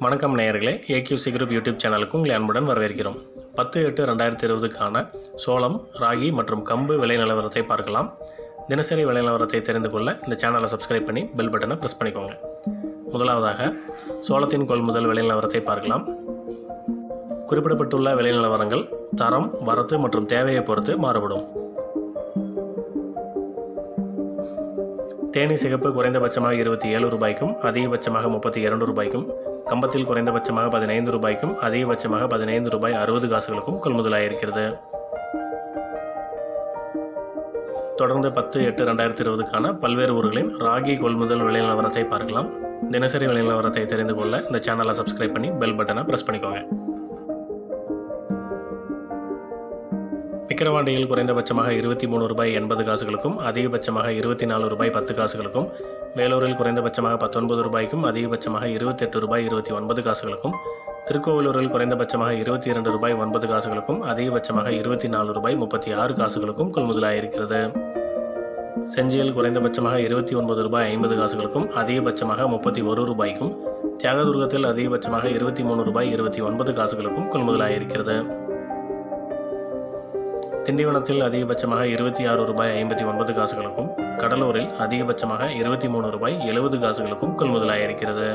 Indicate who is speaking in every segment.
Speaker 1: வணக்கம் நேயர்களே, AQC group YouTube சேனலுக்கு உங்களை அன்புடன் வரவேற்கிறோம். 10/8/2020க்கான சோளம், ராகி மற்றும் கம்பு விலை நிலவரத்தை பார்க்கலாம். தினசரி விலை நிலவரத்தை தெரிந்து கொள்ள இந்த சேனலை சப்ஸ்கிரைப் பண்ணி பெல் பட்டனை ப்ரெஸ் பண்ணிக்கோங்க. முதலாவதாக சோளத்தின் கொள்முதல் விலை நிலவரத்தை பார்க்கலாம். குறிப்பிடப்பட்டுள்ள விலை நிலவரங்கள் தரம், வரத்து மற்றும் தேவையை பொறுத்து மாறுபடும். தேனி சிகப்பு குறைந்தபட்சமாக 27 ரூபாய்க்கும் அதிகபட்சமாக 32 ரூபாய்க்கும், கம்பத்தில் குறைந்தபட்சமாக 15 ரூபாய்க்கும் அதிகபட்சமாக 15 ரூபாய் 60 காசுகளுக்கும் கொள்முதலாயிருக்கிறது. தொடர்ந்து 10/8/2020க்கான பல்வேறு ஊர்களின் ராகி கொள்முதல் விலை நிலவரத்தை பார்க்கலாம். தினசரி விலை நிலவரத்தை தெரிந்து கொள்ள இந்த சேனலை சப்ஸ்கிரைப் பண்ணி பெல் பட்டனை ப்ரெஸ் பண்ணிக்கோங்க. விக்கிரவாண்டியில் குறைந்தபட்சமாக 23 ரூபாய் 80 காசுகளுக்கும் அதிகபட்சமாக 24 ரூபாய் 10 காசுகளுக்கும், வேலூரில் குறைந்தபட்சமாக 19 ரூபாய்க்கும் அதிகபட்சமாக 28 ரூபாய் 29 காசுகளுக்கும், திருக்கோவிலூரில் குறைந்தபட்சமாக 22 ரூபாய் 9 காசுகளுக்கும் அதிகபட்சமாக 24 ரூபாய் 36 காசுகளுக்கும் கொள்முதலாயிருக்கிறது. செஞ்சியில் குறைந்தபட்சமாக 29 ரூபாய் 50 காசுகளுக்கும் அதிகபட்சமாக 31 ரூபாய்க்கும், தியாகதுர்கத்தில் அதிகபட்சமாக 23 ரூபாய் 29 காசுகளுக்கும் கொள்முதலாயிருக்கிறது. திண்டிவனத்தில் அதிகபட்சமாக 26 ரூபாய் 59 காசுகளுக்கும், கடலூரில் அதிகபட்சமாக 23 ரூபாய் 70 காசுகளுக்கும் கொள்முதலாயிருக்கிறது.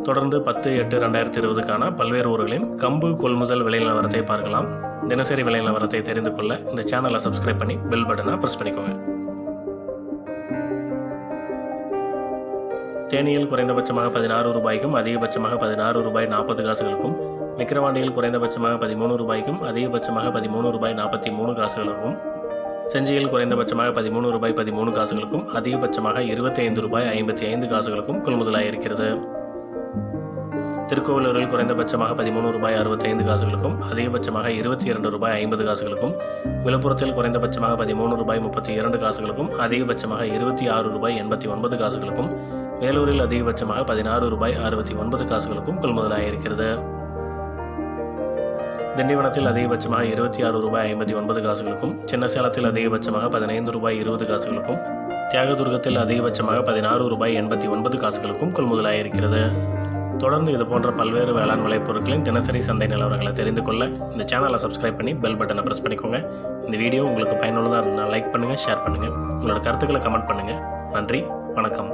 Speaker 1: தொடர்ந்து 10/8/2020க்கான பல்வேறு ஊர்களின் கம்பு கொள்முதல் விலை நிலவரத்தை பார்க்கலாம். தினசரி விலை நிலவரத்தை தெரிந்து கொள்ள இந்த சேனலை சப்ஸ்கிரைப் பண்ணி பெல் பட்டனை ப்ரெஸ் பண்ணிக்கோங்க. தேனியில் குறைந்தபட்சமாக 16 ரூபாய்க்கும் அதிகபட்சமாக 16 ரூபாய் 40 காசுகளுக்கும், விக்கிரவாண்டியில் குறைந்தபட்சமாக 13 ரூபாய்க்கும் அதிகபட்சமாக 13 ரூபாய் 43 காசுகளுக்கும், செஞ்சியில் குறைந்தபட்சமாக 13 ரூபாய் 13 காசுகளுக்கும் அதிகபட்சமாக 25 ரூபாய் 55 காசுகளுக்கும் கொள்முதலாயிருக்கிறது. திருக்கோவிலூரில் குறைந்தபட்சமாக 13 ரூபாய் 65 காசுகளுக்கும் அதிகபட்சமாக 22 ரூபாய் 50 காசுகளுக்கும், விழுப்புரத்தில் குறைந்தபட்சமாக 13 ரூபாய் 32 காசுகளுக்கும் அதிகபட்சமாக 26 ரூபாய் 89 காசுகளுக்கும், வேலூரில் அதிகபட்சமாக 16 ரூபாய் 69 காசுகளுக்கும் கொள்முதலாயிருக்கிறது. திண்டிவனத்தில் அதிகபட்சமாக 26 ரூபாய் 59 காசுகளுக்கும், சின்ன சேலத்தில் அதிகபட்சமாக 15 ரூபாய் 20 காசுகளுக்கும், தியாகதுர்கத்தில் அதிகபட்சமாக 16 ரூபாய் 89 காசுகளுக்கும் கொள்முதலாயிருக்கிறது. தொடர்ந்து இது போன்ற பல்வேறு வேளாண் விளைபொருட்களின் தினசரி சந்தை நிலவரங்களை தெரிந்து கொள்ள இந்த சேனலை சப்ஸ்கிரைப் பண்ணி பெல் பட்டனை ப்ரெஸ் பண்ணிக்கோங்க. இந்த வீடியோ உங்களுக்கு பயனுள்ளதாக இருந்தால் லைக் பண்ணுங்கள், ஷேர் பண்ணுங்கள், உங்களோட கருத்துக்களை கமெண்ட் பண்ணுங்கள். நன்றி, வணக்கம்.